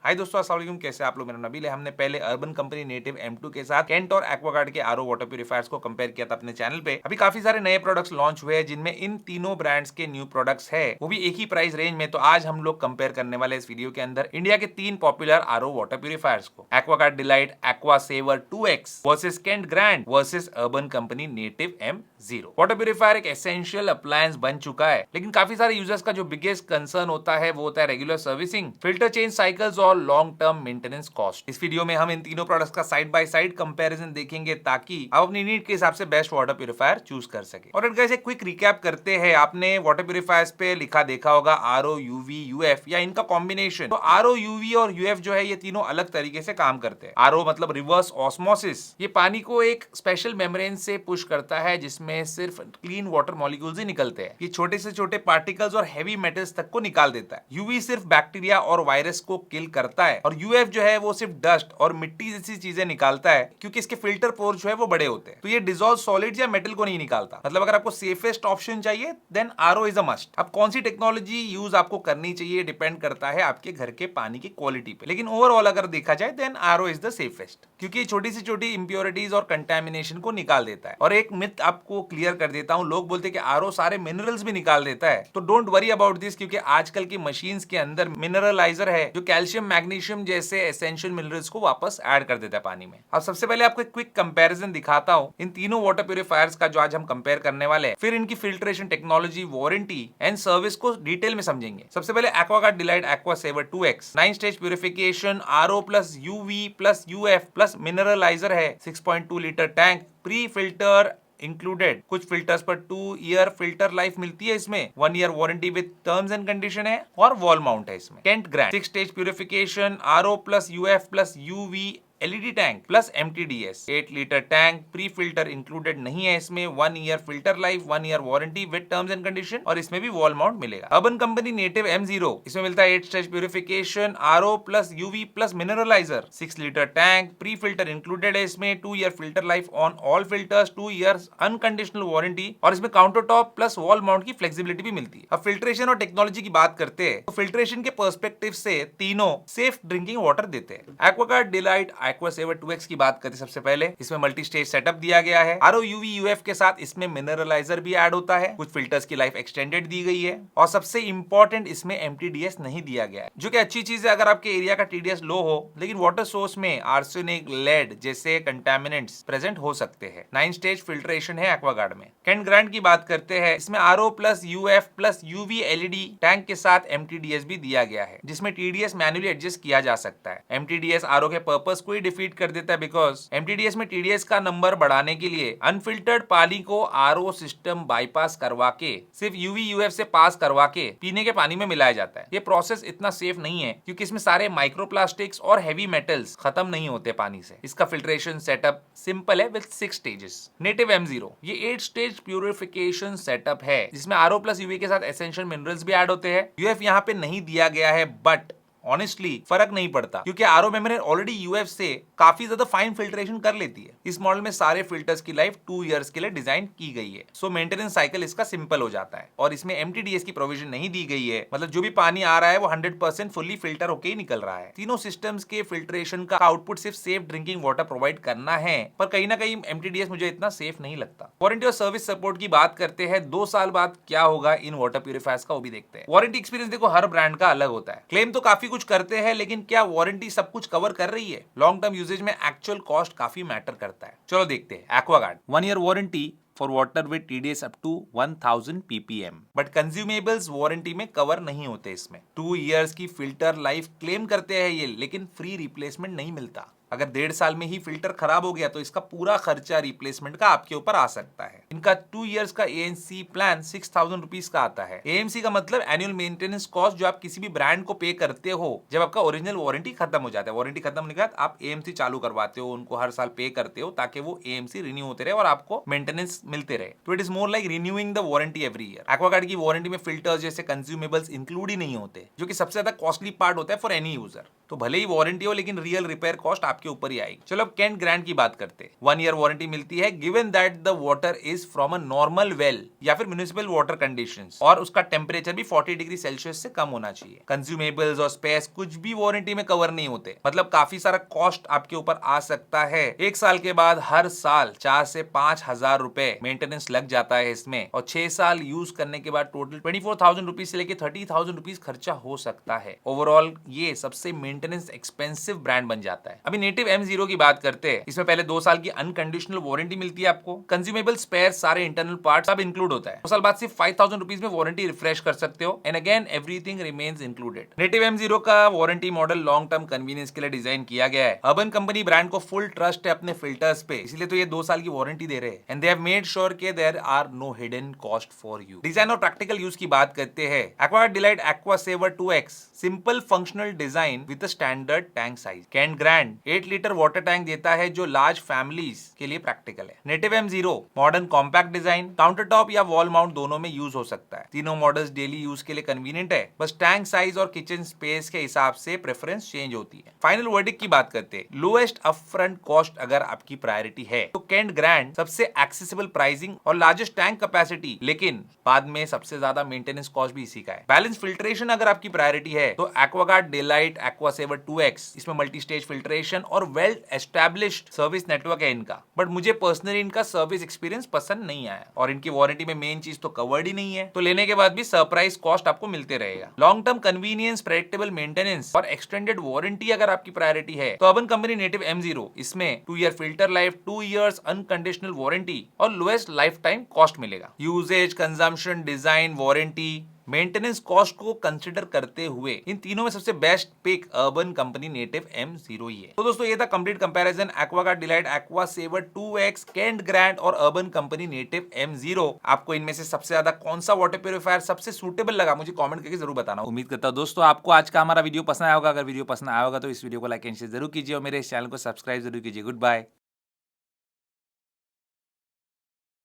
हाय दोस्तों, अस्सलाम वालेकुम। कैसे आप लोग? मेरा नबील है। हमने पहले अर्बन कंपनी नेटिव M2 के साथ केंट और एक्वागार्ड के आरओ वाटर प्यूरिफायर्स को कंपेयर किया था अपने चैनल पे। अभी काफी सारे नए प्रोडक्ट्स लॉन्च हुए हैं जिनमें इन तीनों ब्रांड्स के न्यू प्रोडक्ट्स है, वो भी एक ही प्राइस रेंज में। तो आज हम लोग कंपेयर करने वाले इस वीडियो के अंदर इंडिया के 3 पॉपुलर आरओ वाटर प्यूरिफायर्स को, Aquaguard Delight Aqua Saver 2X versus Kent Grand versus Urban Company Native M0। Water purifier एक एसेंशियल अप्लायंस बन चुका है, लेकिन काफी सारे यूजर्स का जो बिगेस्ट कंसर्न होता है वो होता है regular servicing, filter change cycles और लॉन्ग टर्म मेंटेनेंस कॉस्ट। इस वीडियो में हम इन तीनों प्रोडक्ट्स का साइड बाय साइड कंपैरिजन देखेंगे ताकि आप अपनी नीड के हिसाब से बेस्ट वाटर प्यूरिफायर चूज कर सके। और इनका एक क्विक रिकैप करते हैं। आपने वाटर प्यूरिफायर्स पे लिखा देखा होगा आरओ, यूवी, यूएफ या इनका कॉम्बिनेशन। तो आरओ, यूवी और यूएफ जो है ये तीनों अलग तरीके से काम करते हैं। आरओ मतलब रिवर्स ऑस्मोसिस, ये पानी को एक स्पेशल मेम्ब्रेन से पुश करता है जिसमें सिर्फ क्लीन वाटर मॉलिक्यूल्स ही निकलते हैं। ये छोटे से छोटे पार्टिकल्स और हेवी मेटल्स तक को निकाल देता है। यूवी सिर्फ बैक्टीरिया और वायरस को किल करता है और यूएफ जो है वो सिर्फ डस्ट और मिट्टी जैसी चीजें निकालता है, क्योंकि इसके फिल्टर पोर जो है वो बड़े होते हैं। तो ये डिसॉल्व सॉलिड्स या मेटल को नहीं निकालता। मतलब अगर आपको सेफेस्ट ऑप्शन चाहिए then RO is a must. अब कौन सी टेक्नोलॉजी यूज आपको करनी चाहिए डिपेंड करता है आपके घर के पानी की क्वालिटी पे, लेकिन ओवरऑल अगर देखा जाए then RO is the safest, क्योंकि छोटी सी छोटी इंप्योरिटीज और कंटेमिनेशन को निकाल देता है। और एक मिथ आपको क्लियर कर देता हूं, लोग बोलते हैं कि आरओ सारे मिनरल्स भी निकाल देता है। तो डोंट वरी अबाउट दिस, क्योंकि आजकल की मशीन्स के अंदर मिनरलाइजर है जो कैल्शियम, मैग्नीशियम जैसे एसेंशियल मिनरल्स को वापस ऐड कर देता है पानी में। अब सबसे पहले आपको एक क्विक कंपैरिजन दिखाता हूं इन तीनों वाटर प्यूरिफायर्स का जो आज हम कंपेयर करने वाले हैं। फिर इनकी filtration technology, warranty and service को डिटेल में समझेंगे। सबसे पहले Aquaguard Delight Aqua Saver 2X 9 stage purification, RO plus UV plus UF plus mineraliser है, 6.2 litre tank, pre filter included. कुछ फिल्टर्स पर 2 ईयर फिल्टर लाइफ मिलती है, इसमें 1 year warranty with terms and condition है और वॉल माउंट है इसमें। Kent Grand 6 stage purification, RO plus UF plus UV LED tank plus MTDS 8 litre tank, pre filter included नहीं है इसमें, 1 year filter life, 1 year warranty with terms and condition और इसमें भी वॉल माउंट मिलेगा। Urban Company Native M0, इसमें मिलता है 8 stage purification, RO plus UV plus mineraliser, 6 litre tank, pre filter included है इसमें, 2 year filter life on all filters, 2 years unconditional warranty और इसमें counter top plus wall mount की flexibility भी मिलती है। अब फिल्ट्रेशन और टेक्नोलॉजी की बात करते हैं तो फिल्ट्रेशन के पर्सपेक्टिव से तीनों सेफ ड्रिंकिंग वाटर देते हैं। Aquaguard Delight Aqua Saver 2X की बात करते सबसे पहले, इसमें मल्टी स्टेज सेटअप दिया गया है। आरओ, यूवी, यूएफ के साथ इसमें मिनरलाइजर भी ऐड होता है। कुछ फिल्टर्स की लाइफ एक्सटेंडेड दी गई है और सबसे इंपॉर्टेंट इसमें MTDS नहीं दिया गया है, जो कि अच्छी चीज है अगर आपके एरिया का TDS लो हो, लेकिन वाटर सोर्स में आर्सेनिक, लेड जैसे कंटामिनेंट्स प्रेजेंट हो सकते हैं। 9 स्टेज फिल्ट्रेशन है एक्वागार्ड में। केंट ग्रैंड की बात करते हैं, इसमें RO plus UF plus UV LED tank के साथ MTDS भी दिया गया है, जिसमें TDS मैन्युअली एडजस्ट किया जा सकता है। MTDS आरओ के पर्पस को ही डिफीट कर देता है, बिकॉज MTDS में TDS का नंबर बढ़ाने के लिए अनफिल्टर्ड पानी को आरओ सिस्टम बाईपास करवा के सिर्फ यूवी यूएफ से पास करवा के पीने के पानी में मिलाया जाता है। ये प्रोसेस इतना सेफ नहीं है क्योंकि इसमें सारे माइक्रोप्लास्टिक्स और हेवी मेटल्स खत्म नहीं होते पानी से। इसका फिल्ट्रेशन सेटअप सिंपल है विद 6 स्टेजेस। नेटिव M0 ये 8 स्टेज प्यूरिफिकेशन सेटअप है, जिसमें आरओ प्लस यूवी के साथ एसेंशियल मिनरल्स भी ऐड होते हैं। यूएफ यहाँ पे नहीं दिया गया है, बट ऑनेस्टली फर्क नहीं पड़ता क्योंकि आरओ मेम्ब्रेन ऑलरेडी यूएफ से काफी ज्यादा फाइन फिल्ट्रेशन कर लेती है। इस मॉडल में सारे फिल्टर्स की लाइफ 2 इयर्स के लिए डिजाइन की गई है, सो मेंटेनेंस साइकिल इसका सिंपल हो जाता है। और इसमें MTDS की प्रोविजन नहीं दी गई है, मतलब जो भी पानी आ रहा है वो 100% फुल्ली फिल्टर होके ही निकल रहा है। तीनों सिस्टम्स के फिल्ट्रेशन का आउटपुट सिर्फ सेफ ड्रिंकिंग वाटर प्रोवाइड करना है, पर कहीं ना कहीं MTDS मुझे इतना सेफ नहीं लगता। वारंटी और सर्विस सपोर्ट की बात करते हैं, 2 साल बाद क्या होगा इन वाटर प्यूरिफायर्स का वो भी देखते हैं। वारंटी एक्सपीरियंस देखो हर ब्रांड का अलग होता है। क्लेम तो काफी कुछ करते हैं, लेकिन क्या वारंटी सब कुछ कवर कर रही है? लॉन्ग टर्म यूजेज में एक्चुअल कॉस्ट काफी मैटर करता है। चलो देखते हैं। Aquaguard 1 year warranty for water with TDS up to 1000 ppm, but consumables warranty में कवर नहीं होते। इसमें 2 इयर्स की फिल्टर लाइफ क्लेम करते हैं ये, लेकिन फ्री रिप्लेसमेंट नहीं मिलता। अगर 1.5 साल में ही फिल्टर खराब हो गया तो इसका पूरा खर्चा रिप्लेसमेंट का आपके ऊपर आ सकता है। इनका 2 इयर्स का AMC प्लान 6000 रुपीज का आता है। AMC का मतलब एनुअल मेंटेनेंस कॉस्ट, जो आप किसी भी ब्रांड को पे करते हो जब आपका ओरिजिनल वारंटी खत्म हो जाता है। वारंटी खत्म होने के बाद आप AMC चालू करवाते हो, उनको हर साल पे करते हो ताकि वो AMC रिन्यू होते रहे और आपको मेंटेनेंस मिलते रहे। तो it is more like renewing the warranty every year. Aquaguard की वारंटी में फिल्टर्स जैसे कंज्यूमेबल्स इंक्लूड ही नहीं होते, जो कि सबसे ज्यादा कॉस्टली पार्ट होता है फॉर एनी यूजर। तो भले ही वारंटी हो, लेकिन रियल रिपेयर कॉस्ट आप आपके ऊपर ही आएगी। चलो अब कैंट ग्रैंड की बात करते हैं। 1 ईयर वारंटी मिलती है given that the water is from a normal well या फिर म्युनिसिपल वाटर कंडीशंस, और उसका टेम्परेचर भी 40 डिग्री सेल्सियस से कम होना चाहिए। कंज्यूमेबल्स और स्पेस कुछ भी वारंटी में कवर नहीं होते, मतलब काफी सारा कॉस्ट आपके ऊपर आ सकता है। 1 साल के बाद हर साल 4 से 5,000 रुपए मेंटेनेंस लग जाता है इसमें, और 6 साल यूज करने के बाद टोटल 24,000 रुपीज से लेके 30,000 रुपीज खर्चा हो सकता है। ओवरऑल ये सबसे मेंटेनेंस एक्सपेंसिव ब्रांड बन जाता है। अभी नेटिव M0 की बात करते हैं। इसमें पहले 2 साल की अनकंडीशनल वारंटी मिलती है आपको, कंज्यूमेबल स्पेयर सारे इंटरनल पार्ट सब इंक्लूड होता है। 2 साल बाद सिर्फ 5,000 रुपीज में वारंटी रिफ्रेश कर सकते हो, and again everything remains included. Native M0 का warranty model long term convenience के लिए डिजाइन किया गया है। अर्बन कंपनी ब्रांड को फुल ट्रस्ट है अपने फिल्टर्स पे, इसलिए तो ये 2 साल की वारंटी दे रहे हैं, and they have made sure के there are no hidden cost for you. Design और प्रैक्टिकल यूज की बात करते हैं। Aquaguard Delight Aqua Saver 2X simple functional design with standard tank size. Kent Grand 8 litre water tank देता है जो large families के लिए प्रैक्टिकल है। Native M0 modern compact design, counter top या वॉल माउंट दोनों में यूज हो सकता है। तीनों मॉडल्स डेली यूज के लिए कन्वीनियंट है, बस टैंक साइज और किचन स्पेस के हिसाब से प्रेफरेंस चेंज होती है। फाइनल वर्डिक्ट की बात करते हैं। लोएस्ट अपफ्रंट कॉस्ट अगर आपकी प्रायोरिटी है तो कैंट ग्रैंड सबसे एक्सेसिबल प्राइसिंग और लार्जेस्ट टैंक कैपेसिटी, लेकिन बाद में सबसे ज्यादा मेंटेनेंस कॉस्ट भी इसी का है। बैलेंस फिल्ट्रेशन अगर आपकी प्रायोरिटी है तो Aquaguard Delight Aqua Saver 2X, इसमें मल्टी स्टेज फिल्ट्रेशन और वेल एस्टैब्लिश्ड सर्विस नेटवर्क है इनका, बट मुझे पर्सनली इनका सर्विस एक्सपीरियंस पसंद नहीं आया, और इनकी वारंटी में मेन चीज तो कवर्ड ही नहीं है, तो लेने के बाद भी सरप्राइज कॉस्ट आपको मिलते रहेगा। Long term convenience, predictable maintenance और एक्सटेंडेड वारंटी अगर आपकी प्रायोरिटी है तो अर्बन कंपनी नेटिव M0 इसमें 2 year filter life, 2 years unconditional warranty और लोएस्ट लाइफ टाइम कॉस्ट मिलेगा। Usage, consumption, design, warranty, maintenance cost को कंसिडर करते हुए इन तीनों में सबसे best pick Urban Company Native M0 ही है। तो दोस्तों ये था complete comparison Aquaguard Delight Aqua Saver 2X, Kent Grand और अर्बन कंपनी नेटिव M0। आपको इनमें से सबसे ज्यादा कौन सा वाटर प्यूरिफायर सबसे सूटेबल लगा मुझे कमेंट करके जरूर बताना। उम्मीद करता हूं दोस्तों आपको आज का हमारा वीडियो पसंद आया होगा। अगर वीडियो पसंद आया होगा तो इस वीडियो को लाइक एंड शेयर जरूर कीजिए और मेरे इस चैनल को सब्सक्राइब जरूर कीजिए। Good bye.